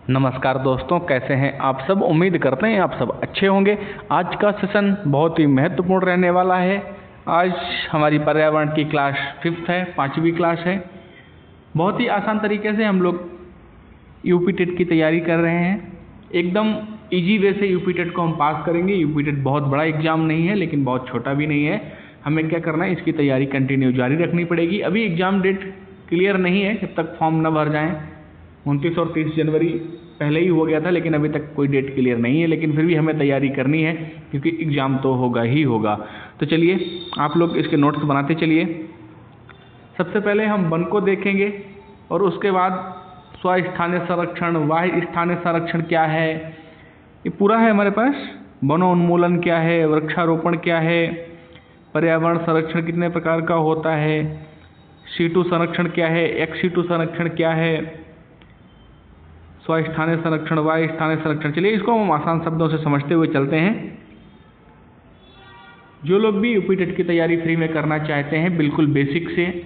नमस्कार दोस्तों, कैसे हैं आप सब। उम्मीद करते हैं आप सब अच्छे होंगे। आज का सेशन बहुत ही महत्वपूर्ण रहने वाला है। आज हमारी पर्यावरण की क्लास 5th है, 5वीं क्लास है। बहुत ही आसान तरीके से हम लोग यूपी टेट की तैयारी कर रहे हैं। एकदम इजी वे से यूपी टेट को हम पास करेंगे। यूपी टेट बहुत बड़ा एग्जाम नहीं है, लेकिन बहुत छोटा भी नहीं है। हमें क्या करना है, इसकी तैयारी कंटिन्यू जारी रखनी पड़ेगी। अभी एग्ज़ाम डेट क्लियर नहीं है, जब तक फॉर्म न भर जाएँ। 29 और 30 जनवरी पहले ही हो गया था, लेकिन अभी तक कोई डेट क्लियर नहीं है। लेकिन फिर भी हमें तैयारी करनी है, क्योंकि एग्ज़ाम तो होगा ही होगा। तो चलिए आप लोग इसके नोट्स बनाते चलिए। सबसे पहले हम वन को देखेंगे और उसके बाद स्वस्थानीय संरक्षण, वाह्य स्थानीय संरक्षण क्या है, ये पूरा है हमारे पास। वनोन्मूलन क्या है, वृक्षारोपण क्या है, पर्यावरण संरक्षण कितने प्रकार का होता है, C2 संरक्षण क्या है, ex-C2 संरक्षण क्या है, स्वस्थानीय संरक्षण, वाह्य स्थानीय संरक्षण। चलिए इसको हम आसान शब्दों से समझते हुए चलते हैं। जो लोग भी यूपी टेट की तैयारी फ्री में करना चाहते हैं, बिल्कुल बेसिक से,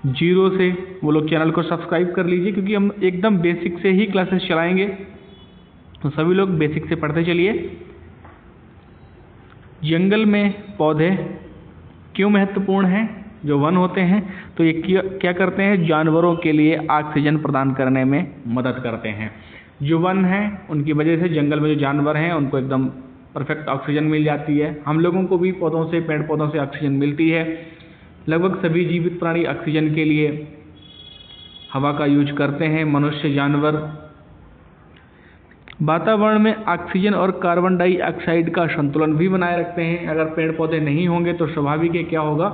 जीरो से, वो लोग चैनल को सब्सक्राइब कर लीजिए, क्योंकि हम एकदम बेसिक से ही क्लासेस चलाएंगे। तो सभी लोग बेसिक से पढ़ते चलिए। जंगल में पौधे क्यों महत्वपूर्ण हैं? जो वन होते हैं तो ये क्या करते हैं, जानवरों के लिए ऑक्सीजन प्रदान करने में मदद करते हैं। जो वन हैं उनकी वजह से जंगल में जो जानवर हैं उनको एकदम परफेक्ट ऑक्सीजन मिल जाती है। हम लोगों को भी पौधों से, पेड़ पौधों से ऑक्सीजन मिलती है। लगभग सभी जीवित प्राणी ऑक्सीजन के लिए हवा का यूज करते हैं। मनुष्य, जानवर। वातावरण में ऑक्सीजन और कार्बन डाइऑक्साइड का संतुलन भी बनाए रखते हैं। अगर पेड़ पौधे नहीं होंगे तो स्वाभाविक है क्या होगा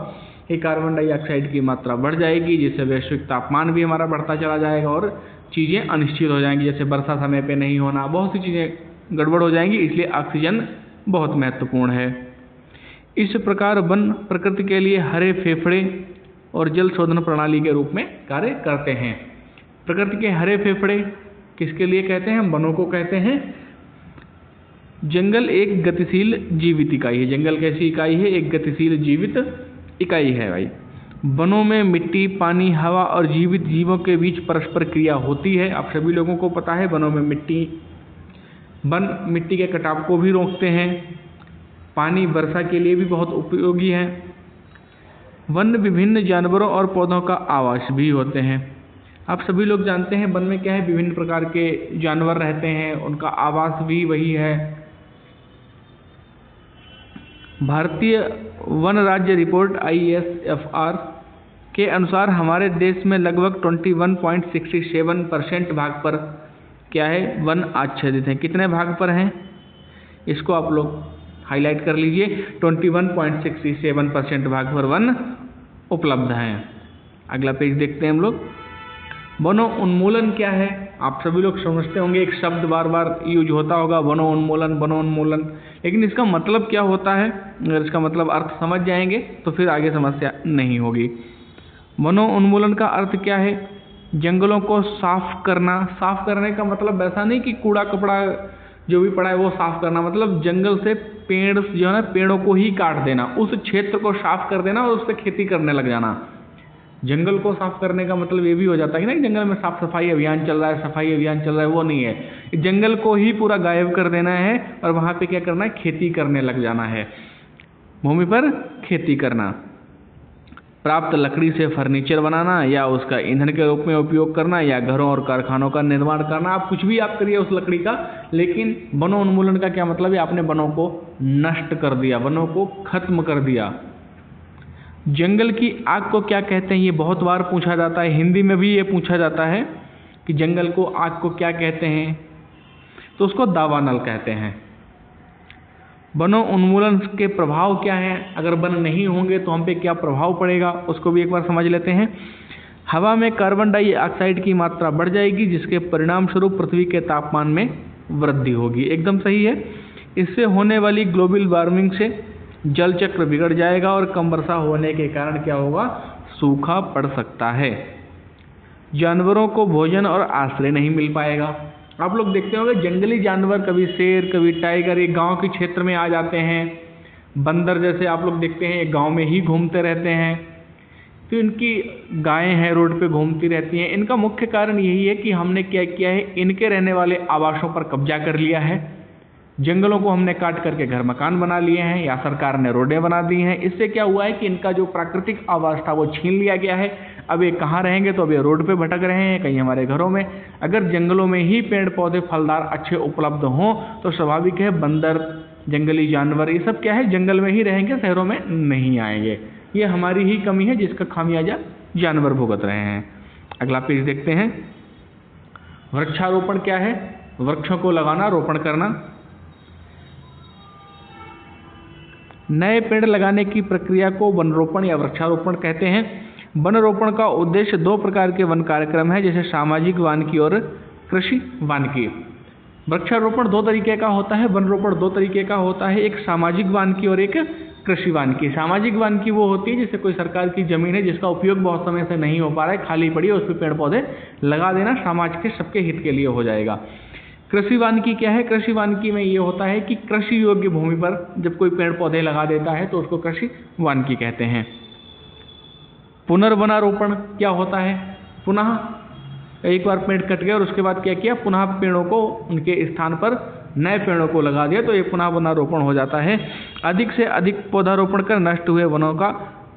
कि कार्बन डाइऑक्साइड की मात्रा बढ़ जाएगी, जिससे वैश्विक तापमान भी हमारा बढ़ता चला जाएगा और चीज़ें अनिश्चित हो जाएंगी। जैसे वर्षा समय पे नहीं होना, बहुत सी चीज़ें गड़बड़ हो जाएंगी। इसलिए ऑक्सीजन बहुत महत्वपूर्ण है। इस प्रकार वन प्रकृति के लिए हरे फेफड़े और जल शोधन प्रणाली के रूप में कार्य करते हैं। प्रकृति के हरे फेफड़े किसके लिए कहते हैं? हम वनों को कहते हैं। जंगल एक गतिशील जीवित इकाई है। जंगल कैसी इकाई है? एक गतिशील जीवित इकाई है भाई। वनों में मिट्टी, पानी, हवा और जीवित जीवों के बीच परस्पर क्रिया होती है। आप सभी लोगों को पता है, वनों में वन मिट्टी के कटाव को भी रोकते हैं। पानी वर्षा के लिए भी बहुत उपयोगी है। वन विभिन्न जानवरों और पौधों का आवास भी होते हैं। आप सभी लोग जानते हैं वन में क्या है, विभिन्न प्रकार के जानवर रहते हैं, उनका आवास भी वही है। भारतीय वन राज्य रिपोर्ट ISFR के अनुसार हमारे देश में लगभग 21.67% भाग पर क्या है, वन आच्छादित हैं। कितने भाग पर हैं, इसको आप लोग हाईलाइट कर लीजिए। 21.67% भाग पर वन उपलब्ध हैं। अगला पेज देखते हैं हम लोग। वनोन्मूलन क्या है? आप सभी लोग समझते होंगे, एक शब्द बार बार यूज होता होगा, वनोन्मूलन, वनोन्मूलन। लेकिन इसका मतलब क्या होता है? अगर इसका मतलब अर्थ समझ जाएंगे तो फिर आगे समस्या नहीं होगी। वनोन्मूलन का अर्थ क्या है? जंगलों को साफ करना। साफ करने का मतलब ऐसा नहीं कि कूड़ा कपड़ा जो भी पड़ा है वो साफ करना, मतलब जंगल से पेड़ जो है ना, पेड़ों को ही काट देना, उस क्षेत्र को साफ कर देना और उस पर खेती करने लग जाना। जंगल को साफ करने का मतलब ये भी हो जाता है कि ना, जंगल में साफ सफाई अभियान चल रहा है, सफाई अभियान चल रहा है, वो नहीं है। जंगल को ही पूरा गायब कर देना है और वहाँ पे क्या करना है, खेती करने लग जाना है। भूमि पर खेती करना, प्राप्त लकड़ी से फर्नीचर बनाना या उसका ईंधन के रूप में उपयोग करना या घरों और कारखानों का निर्माण करना। आप कुछ भी आप करिए उस लकड़ी का, लेकिन वनोन्मूलन का क्या मतलब है? आपने वनों को नष्ट कर दिया, वनों को खत्म कर दिया। जंगल की आग को क्या कहते हैं? ये बहुत बार पूछा जाता है, हिंदी में भी ये पूछा जाता है कि जंगल को आग को क्या कहते हैं, तो उसको दावानल कहते हैं। वनोन्मूलन के प्रभाव क्या हैं? अगर वन नहीं होंगे तो हम पे क्या प्रभाव पड़ेगा, उसको भी एक बार समझ लेते हैं। हवा में कार्बन डाइऑक्साइड की मात्रा बढ़ जाएगी, जिसके परिणाम स्वरूप पृथ्वी के तापमान में वृद्धि होगी। एकदम सही है। इससे होने वाली ग्लोबल वार्मिंग से जल चक्र बिगड़ जाएगा और कम वर्षा होने के कारण क्या होगा, सूखा पड़ सकता है। जानवरों को भोजन और आश्रय नहीं मिल पाएगा। आप लोग देखते होंगे जंगली जानवर, कभी शेर, कभी टाइगर, ये गांव के क्षेत्र में आ जाते हैं। बंदर जैसे आप लोग देखते हैं, गांव में ही घूमते रहते हैं। तो इनकी गायें हैं रोड पे घूमती रहती हैं। इनका मुख्य कारण यही है कि हमने क्या किया है, इनके रहने वाले आवासों पर कब्जा कर लिया है, जंगलों को हमने काट करके घर मकान बना लिए हैं या सरकार ने रोडें बना दी हैं। इससे क्या हुआ है कि इनका जो प्राकृतिक आवास था वो छीन लिया गया है। अब ये कहाँ रहेंगे, तो अब ये रोड पे भटक रहे हैं, कहीं हमारे घरों में। अगर जंगलों में ही पेड़ पौधे फलदार अच्छे उपलब्ध हों तो स्वाभाविक है बंदर, जंगली जानवर, ये सब क्या है जंगल में ही रहेंगे, शहरों में नहीं आएंगे। ये हमारी ही कमी है जिसका खामियाजा जानवर भुगत रहे हैं। अगला पेज देखते हैं। वृक्षारोपण क्या है? वृक्षों को लगाना, रोपण करना। नए पेड़ लगाने की प्रक्रिया को वनरोपण या वृक्षारोपण कहते हैं। वनरोपण का उद्देश्य 2 प्रकार के वन कार्यक्रम है, जैसे सामाजिक वानिकी और कृषि वानिकी। वृक्षारोपण 2 तरीके का होता है, वनरोपण 2 तरीके का होता है, एक सामाजिक वानिकी और एक कृषि वानिकी। सामाजिक वानिकी वो होती है जैसे कोई सरकार की जमीन है जिसका उपयोग बहुत समय से नहीं हो पा रहा है, खाली पड़ी है, उस पर पेड़ पौधे लगा देना, समाज के सबके हित के लिए हो जाएगा। कृषि वानिकी क्या है? कृषि वानिकी में ये होता है कि कृषि योग्य भूमि पर जब कोई पेड़ पौधे लगा देता है तो उसको कृषि वानिकी कहते हैं। पुनर्वनारोपण क्या होता है? पुनः एक बार पेड़ कट गए और उसके बाद क्या किया, पुनः पेड़ों को उनके स्थान पर नए पेड़ों को लगा दिया, तो ये पुनः वनारोपण हो जाता है। अधिक से अधिक पौधारोपण कर नष्ट हुए वनों का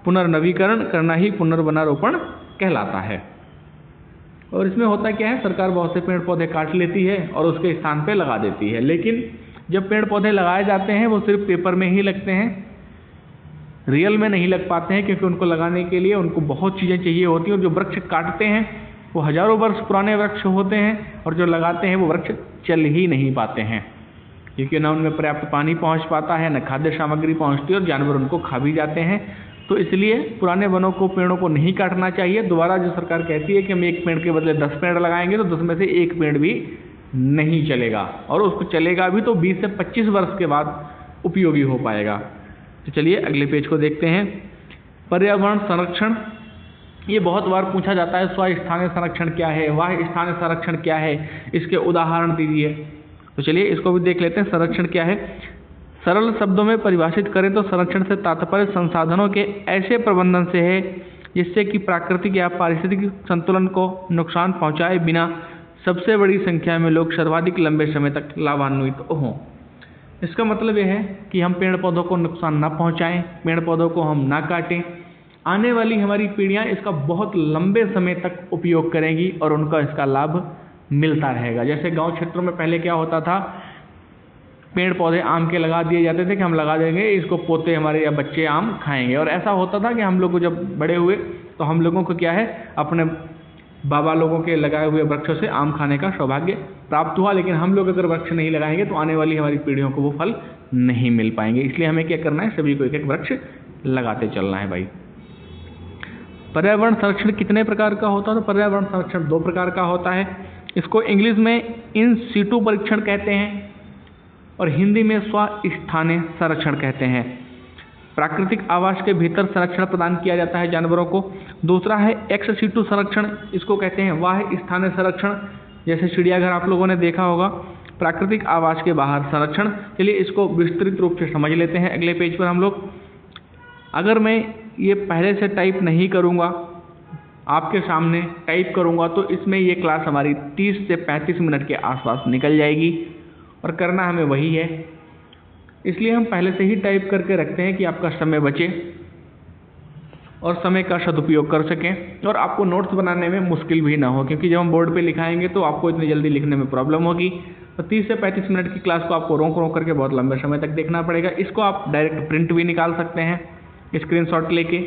पुनर्नवीकरण करना ही पुनर्वनारोपण कहलाता है। और इसमें होता क्या है, सरकार बहुत से पेड़ पौधे काट लेती है और उसके स्थान पे लगा देती है, लेकिन जब पेड़ पौधे लगाए जाते हैं वो सिर्फ पेपर में ही लगते हैं, रियल में नहीं लग पाते हैं, क्योंकि उनको लगाने के लिए उनको बहुत चीज़ें चाहिए होती हैं। और जो वृक्ष काटते हैं वो हजारों वर्ष पुराने वृक्ष होते हैं, और जो लगाते हैं वो वृक्ष चल ही नहीं पाते हैं, क्योंकि न उनमें पर्याप्त पानी पहुंच पाता है, न खाद्य सामग्री पहुंचती है, और जानवर उनको खा भी जाते हैं। तो इसलिए पुराने वनों को, पेड़ों को नहीं काटना चाहिए। दोबारा जो सरकार कहती है कि हम 1 पेड़ के बदले 10 पेड़ लगाएंगे, तो 10 में से 1 पेड़ भी नहीं चलेगा, और उसको चलेगा भी तो 20 से 25 वर्ष के बाद उपयोगी हो पाएगा। तो चलिए अगले पेज को देखते हैं। पर्यावरण संरक्षण, ये बहुत बार पूछा जाता है, स्वस्थानीय संरक्षण क्या है, वाह्य स्थानीय संरक्षण क्या है, इसके उदाहरण दीजिए। तो चलिए इसको भी देख लेते हैं। संरक्षण क्या है? सरल शब्दों में परिभाषित करें तो संरक्षण से तात्पर्य संसाधनों के ऐसे प्रबंधन से है जिससे कि प्राकृतिक या पारिस्थितिक संतुलन को नुकसान पहुंचाए बिना सबसे बड़ी संख्या में लोग सर्वाधिक लंबे समय तक लाभान्वित हों। इसका मतलब यह है कि हम पेड़ पौधों को नुकसान ना पहुंचाएं, पेड़ पौधों को हम ना काटें। आने वाली हमारी पीढ़ियां इसका बहुत लंबे समय तक उपयोग करेंगी और उनका इसका लाभ मिलता रहेगा। जैसे गांव क्षेत्रों में पहले क्या होता था, पेड़ पौधे आम के लगा दिए जाते थे कि हम लगा देंगे, इसको पोते हमारे या बच्चे आम खाएंगे। और ऐसा होता था कि हम लोग को जब बड़े हुए तो हम लोगों को क्या है, अपने बाबा लोगों के लगाए हुए वृक्षों से आम खाने का सौभाग्य प्राप्त हुआ। लेकिन हम लोग अगर वृक्ष नहीं लगाएंगे तो आने वाली हमारी पीढ़ियों को वो फल नहीं मिल पाएंगे। इसलिए हमें क्या करना है, सभी को 1-1 वृक्ष लगाते चलना है भाई। पर्यावरण संरक्षण कितने प्रकार का होता है? तो पर्यावरण संरक्षण 2 प्रकार का होता है। इसको इंग्लिश में इन सीटू परीक्षण कहते हैं और हिंदी में स्वस्थानीय संरक्षण कहते हैं। प्राकृतिक आवास के भीतर संरक्षण प्रदान किया जाता है जानवरों को। दूसरा है एक्स सीटू संरक्षण, इसको कहते हैं वाह्य स्थानीय संरक्षण। जैसे चिड़ियाघर आप लोगों ने देखा होगा, प्राकृतिक आवास के बाहर संरक्षण। चलिए इसको विस्तृत रूप से समझ लेते हैं अगले पेज पर हम लोग। अगर मैं ये पहले से टाइप नहीं करूँगा, आपके सामने टाइप करूँगा, तो इसमें ये क्लास हमारी 30 से 35 मिनट के आसपास निकल जाएगी, और करना हमें वही है। इसलिए हम पहले से ही टाइप करके रखते हैं कि आपका समय बचे और समय का सदुपयोग कर सकें और आपको नोट्स बनाने में मुश्किल भी ना हो, क्योंकि जब हम बोर्ड पे लिखाएंगे तो आपको इतनी जल्दी लिखने में प्रॉब्लम होगी। तो 30 से 35 मिनट की क्लास को आपको रोक करके बहुत लंबे समय तक देखना पड़ेगा। इसको आप डायरेक्ट प्रिंट भी निकाल सकते हैं स्क्रीनशॉट लेके,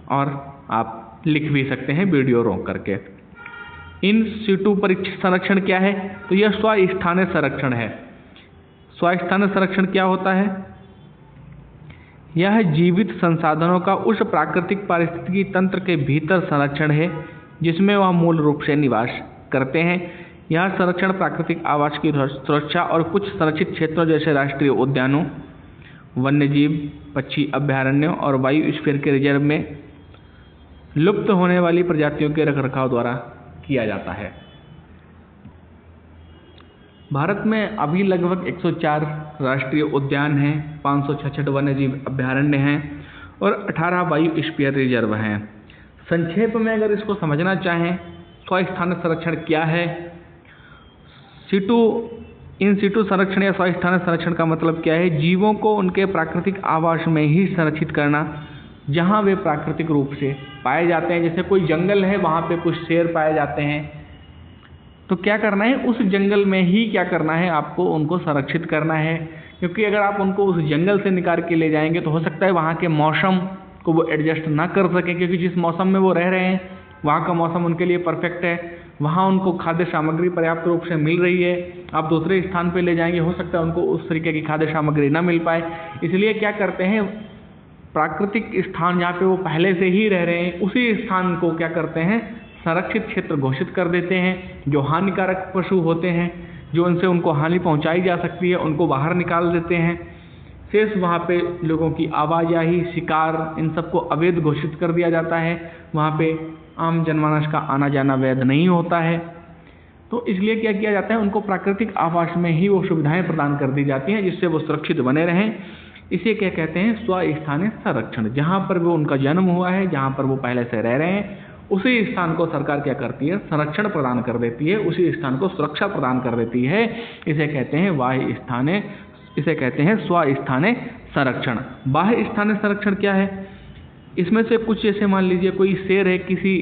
और आप लिख भी सकते हैं वीडियो रोक करके। इन सीटू परीक्षण संरक्षण क्या है? तो यह स्वस्थानीय संरक्षण है। स्वस्थानीय संरक्षण क्या होता है? यह जीवित संसाधनों का उस प्राकृतिक पारिस्थितिकी तंत्र के भीतर संरक्षण है जिसमें वह मूल रूप से निवास करते हैं। यह संरक्षण प्राकृतिक आवास की सुरक्षा और कुछ संरक्षित क्षेत्रों जैसे राष्ट्रीय उद्यानों, वन्यजीव, पक्षी अभ्यारण्यों और बायोस्फीयर के रिजर्व में लुप्त होने वाली प्रजातियों के रखरखाव द्वारा किया जाता है। भारत में अभी लगभग 104 राष्ट्रीय उद्यान हैं, 566 वन्यजीव अभ्यारण्य हैं और 18 बायोस्फीयर रिजर्व हैं। संक्षेप में अगर इसको समझना चाहें, स्वस्थानिक संरक्षण क्या है, इन सिटू संरक्षण या स्वस्थानिक संरक्षण का मतलब क्या है? जीवों को उनके प्राकृतिक आवास में ही संरक्षित करना, जहाँ वे प्राकृतिक रूप से पाए जाते हैं। जैसे कोई जंगल है, वहाँ पे कुछ शेर पाए जाते हैं, तो क्या करना है, उस जंगल में ही क्या करना है, आपको उनको संरक्षित करना है। क्योंकि अगर आप उनको उस जंगल से निकाल के ले जाएंगे तो हो सकता है वहाँ के मौसम को वो एडजस्ट ना कर सकें, क्योंकि जिस मौसम में वो रह रहे हैं वहाँ का मौसम उनके लिए परफेक्ट है, वहाँ उनको खाद्य सामग्री पर्याप्त रूप से मिल रही है। आप दूसरे स्थान पे ले जाएंगे, हो सकता है उनको उस तरीके की खाद्य सामग्री ना मिल पाए। इसलिए क्या करते हैं, प्राकृतिक स्थान जहाँ पे वो पहले से ही रह रहे हैं, उसी स्थान को क्या करते हैं, संरक्षित क्षेत्र घोषित कर देते हैं। जो हानिकारक पशु होते हैं, जो उनसे उनको हानि पहुंचाई जा सकती है, उनको बाहर निकाल देते हैं। शेष वहाँ पे लोगों की आवाजाही, शिकार, इन सबको अवैध घोषित कर दिया जाता है। वहाँ पे आम जनमानस का आना जाना वैध नहीं होता है। तो इसलिए क्या किया जाता है, उनको प्राकृतिक आवास में ही वो सुविधाएं प्रदान कर दी जाती हैं, जिससे वो सुरक्षित बने रहें। इसे क्या कहते हैं, स्वस्थानिक संरक्षण। जहाँ पर वो उनका जन्म हुआ है, जहाँ पर वो पहले से रह रहे हैं, उसी स्थान को सरकार क्या करती है, संरक्षण प्रदान कर देती है, उसी स्थान को सुरक्षा प्रदान कर देती है। इसे कहते हैं बाह्य स्थानीय, इसे कहते हैं स्वस्थानिक संरक्षण। बाह्य स्थानीय संरक्षण क्या है, इसमें से कुछ जैसे मान लीजिए कोई शेर है, किसी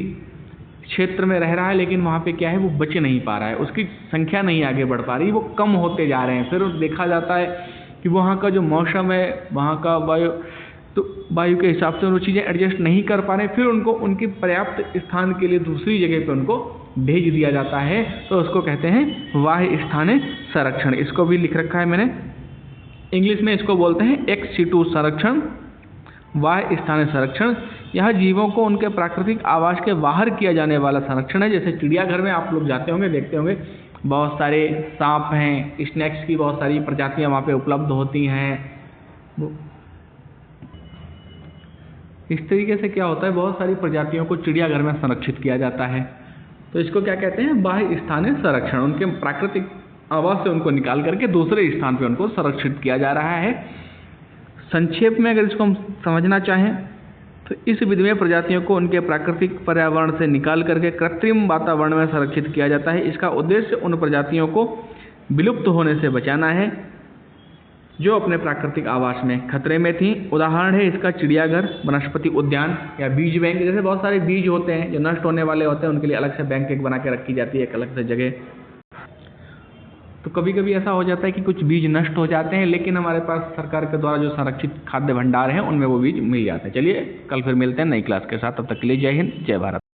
क्षेत्र में रह रहा है, लेकिन वहाँ पे क्या है, वो बच नहीं पा रहा है, उसकी संख्या नहीं आगे बढ़ पा रही, वो कम होते जा रहे हैं। फिर देखा जाता है कि वहाँ का जो मौसम है, वहाँ का वायु के हिसाब से वो चीज़ें एडजस्ट नहीं कर पा रहे, फिर उनको उनकी पर्याप्त स्थान के लिए दूसरी जगह पे उनको भेज दिया जाता है। तो उसको कहते हैं बाह्य स्थानीय संरक्षण। इसको भी लिख रखा है मैंने, इंग्लिश में इसको बोलते हैं एक्स सिटू संरक्षण, बाह्य स्थानीय संरक्षण। यह जीवों को उनके प्राकृतिक आवास के बाहर किया जाने वाला संरक्षण है। जैसे चिड़ियाघर में आप लोग जाते होंगे, देखते होंगे, बहुत सारे सांप हैं, स्नेक्स की बहुत सारी प्रजातियाँ वहाँ पे उपलब्ध होती हैं। इस तरीके से क्या होता है, बहुत सारी प्रजातियों को चिड़ियाघर में संरक्षित किया जाता है। तो इसको क्या कहते हैं, बाह्य स्थानीय संरक्षण। उनके प्राकृतिक आवास से उनको निकाल करके दूसरे स्थान पे उनको संरक्षित किया जा रहा है। संक्षेप में अगर इसको हम समझना चाहें तो इस विधि में प्रजातियों को उनके प्राकृतिक पर्यावरण से निकाल करके कृत्रिम वातावरण में संरक्षित किया जाता है। इसका उद्देश्य उन प्रजातियों को विलुप्त होने से बचाना है जो अपने प्राकृतिक आवास में खतरे में थी। उदाहरण है इसका चिड़ियाघर, वनस्पति उद्यान या बीज बैंक। जैसे बहुत सारे बीज होते हैं जो नष्ट होने वाले होते हैं, उनके लिए अलग से बैंक एक बना के रखी जाती है, एक अलग से जगह। तो कभी कभी ऐसा हो जाता है कि कुछ बीज नष्ट हो जाते हैं, लेकिन हमारे पास सरकार के द्वारा जो संरक्षित खाद्य भंडार हैं उनमें वो बीज मिल जाते हैं। चलिए कल फिर मिलते हैं नई क्लास के साथ, तब तक के लिए जय हिंद, जय भारत।